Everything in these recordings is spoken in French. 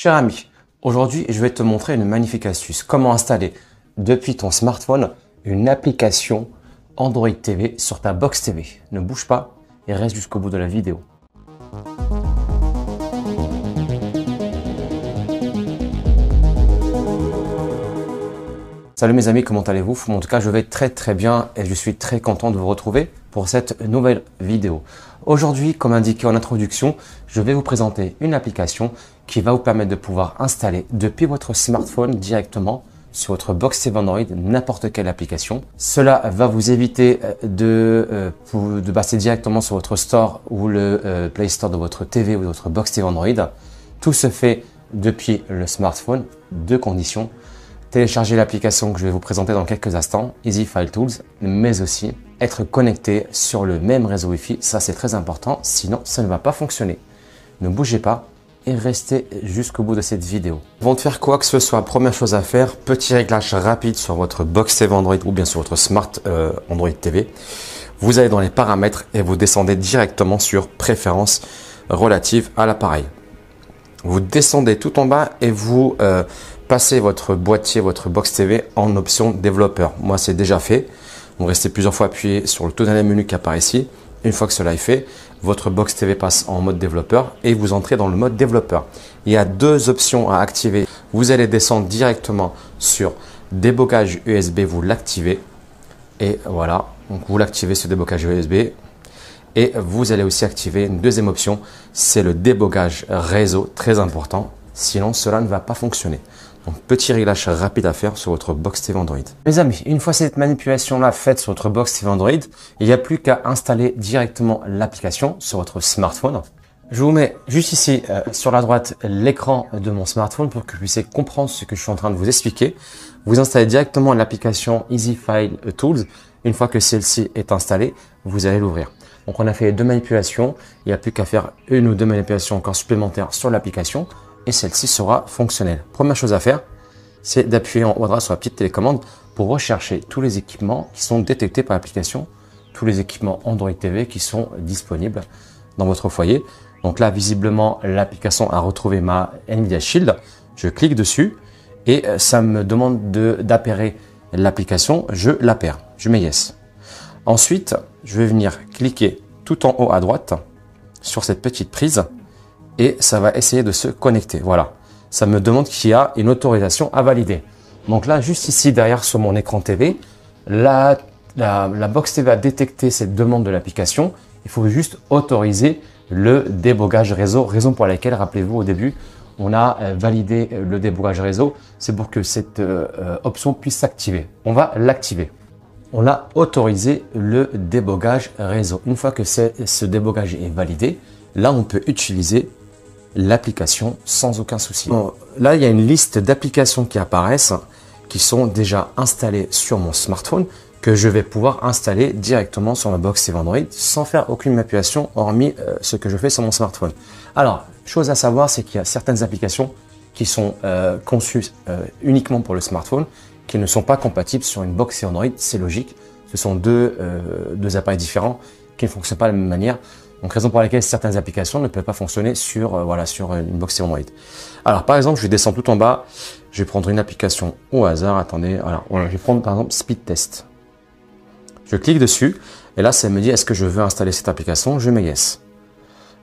Cher ami, aujourd'hui je vais te montrer une magnifique astuce. Comment installer depuis ton smartphone une application Android TV sur ta box TV. Ne bouge pas et reste jusqu'au bout de la vidéo. Salut mes amis, comment allez-vous? En tout cas, je vais très bien et je suis très content de vous retrouver pour cette nouvelle vidéo. Aujourd'hui, comme indiqué en introduction, je vais vous présenter une application qui va vous permettre de pouvoir installer depuis votre smartphone directement sur votre box TV Android n'importe quelle application. Cela va vous éviter de passer directement sur votre store ou le Play Store de votre TV ou de votre box TV Android. Tout se fait depuis le smartphone, deux conditions. Télécharger l'application que je vais vous présenter dans quelques instants, Easy File Tools, mais aussi être connecté sur le même réseau Wi-Fi. Ça, c'est très important, sinon ça ne va pas fonctionner. Ne bougez pas et restez jusqu'au bout de cette vidéo. Avant de faire quoi que ce soit, première chose à faire, petit réglage rapide sur votre box TV Android ou bien sur votre Smart Android TV. Vous allez dans les paramètres et vous descendez directement sur préférences relatives à l'appareil. Vous descendez tout en bas et vous passez votre boîtier, votre box TV en option développeur. Moi, c'est déjà fait. Vous restez plusieurs fois appuyé sur le tout dernier menu qui apparaît ici. Une fois que cela est fait, votre box TV passe en mode développeur et vous entrez dans le mode développeur. Il y a deux options à activer. Vous allez descendre directement sur débogage USB, vous l'activez et voilà. Donc, vous l'activez ce débogage USB et vous allez aussi activer une deuxième option, c'est le débogage réseau, très important. Sinon, cela ne va pas fonctionner. Donc, petit réglage rapide à faire sur votre box TV Android. Mes amis, une fois cette manipulation-là faite sur votre box TV Android, il n'y a plus qu'à installer directement l'application sur votre smartphone. Je vous mets juste ici sur la droite l'écran de mon smartphone pour que vous puissiez comprendre ce que je suis en train de vous expliquer. Vous installez directement l'application Easy File Tools. Une fois que celle-ci est installée, vous allez l'ouvrir. Donc, on a fait deux manipulations. Il n'y a plus qu'à faire une ou deux manipulations encore supplémentaires sur l'application. Et celle-ci sera fonctionnelle. Première chose à faire, c'est d'appuyer en haut à droite sur la petite télécommande pour rechercher tous les équipements qui sont détectés par l'application, tous les équipements Android TV qui sont disponibles dans votre foyer. Donc là, visiblement, l'application a retrouvé ma Nvidia Shield. Je clique dessus et ça me demande d'appairer l'application. Je l'appaire, je mets Yes. Ensuite, je vais venir cliquer tout en haut à droite sur cette petite prise. Et ça va essayer de se connecter. Voilà, ça me demande qu'il y a une autorisation à valider. Donc là, juste ici derrière sur mon écran TV, la box TV a détecté cette demande de l'application. Il faut juste autoriser le débogage réseau, raison pour laquelle, rappelez-vous au début, on a validé le débogage réseau. C'est pour que cette option puisse s'activer. On va l'activer. On a autorisé le débogage réseau. Une fois que ce débogage est validé, là, on peut utiliser l'application sans aucun souci. Bon, là, il y a une liste d'applications qui apparaissent, qui sont déjà installées sur mon smartphone, que je vais pouvoir installer directement sur ma box TV Android sans faire aucune manipulation, hormis ce que je fais sur mon smartphone. Alors, chose à savoir, c'est qu'il y a certaines applications qui sont conçues uniquement pour le smartphone, qui ne sont pas compatibles sur une box TV Android. C'est logique. Ce sont deux appareils différents qui ne fonctionnent pas de la même manière. Donc, raison pour laquelle certaines applications ne peuvent pas fonctionner sur une box TV Android. Alors, par exemple, je vais descendre tout en bas. Je vais prendre une application au hasard. Attendez, voilà, je vais prendre par exemple Speed Test. Je clique dessus et là, ça me dit est-ce que je veux installer cette application? Je mets Yes.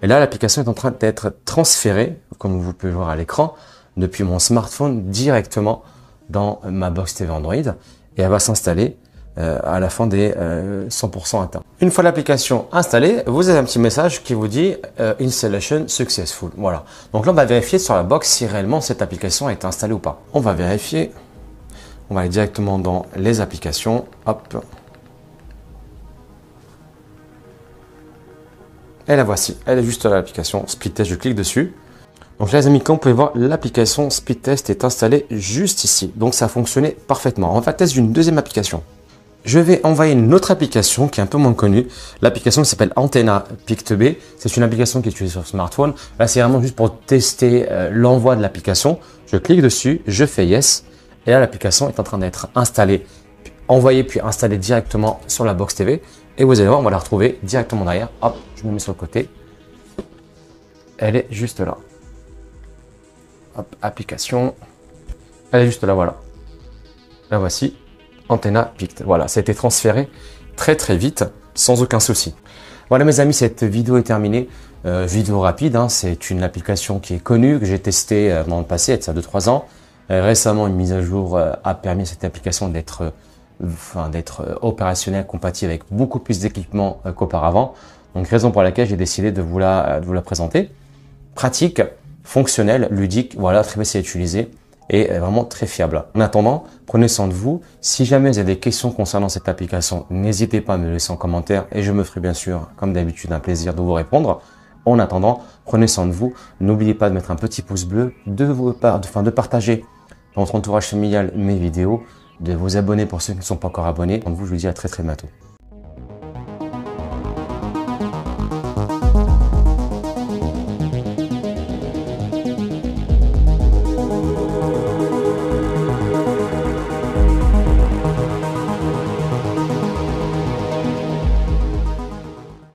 Et là, l'application est en train d'être transférée, comme vous pouvez voir à l'écran, depuis mon smartphone directement dans ma box TV Android et elle va s'installer à la fin des 100% atteints. Une fois l'application installée, vous avez un petit message qui vous dit Installation Successful. Voilà. Donc là, on va vérifier sur la box si réellement cette application a été installée ou pas. On va vérifier. On va aller directement dans les applications. Hop. Et la voici. Elle est juste là, l'application Speed Test. Je clique dessus. Donc là, les amis, comme vous pouvez voir, l'application Speed Test est installée juste ici. Donc ça a fonctionné parfaitement. On va tester une deuxième application. Je vais envoyer une autre application qui est un peu moins connue. L'application qui s'appelle Antenna Pic2B. C'est une application qui est utilisée sur smartphone. Là, c'est vraiment juste pour tester l'envoi de l'application. Je clique dessus, je fais Yes. Et là, l'application est en train d'être installée, envoyée puis installée directement sur la box TV. Et vous allez voir, on va la retrouver directement derrière. Hop, je me mets sur le côté. Elle est juste là. Hop, application. Elle est juste là, voilà. La voici. Antenna Pict. Voilà, ça a été transféré très vite, sans aucun souci. Voilà mes amis, cette vidéo est terminée. Vidéo rapide, hein, c'est une application qui est connue, que j'ai testée dans le passé, il y a de 2-3 ans. Récemment, une mise à jour a permis à cette application d'être opérationnelle, compatible avec beaucoup plus d'équipements qu'auparavant. Donc raison pour laquelle j'ai décidé de vous la présenter. Pratique, fonctionnelle, ludique, voilà, très facile à utiliser et vraiment très fiable. En attendant, prenez soin de vous. Si jamais vous avez des questions concernant cette application, n'hésitez pas à me le laisser en commentaire et je me ferai bien sûr, comme d'habitude, un plaisir de vous répondre. En attendant, prenez soin de vous. N'oubliez pas de mettre un petit pouce bleu, de partager dans votre entourage familial mes vidéos, de vous abonner pour ceux qui ne sont pas encore abonnés. Donc je vous dis à très bientôt.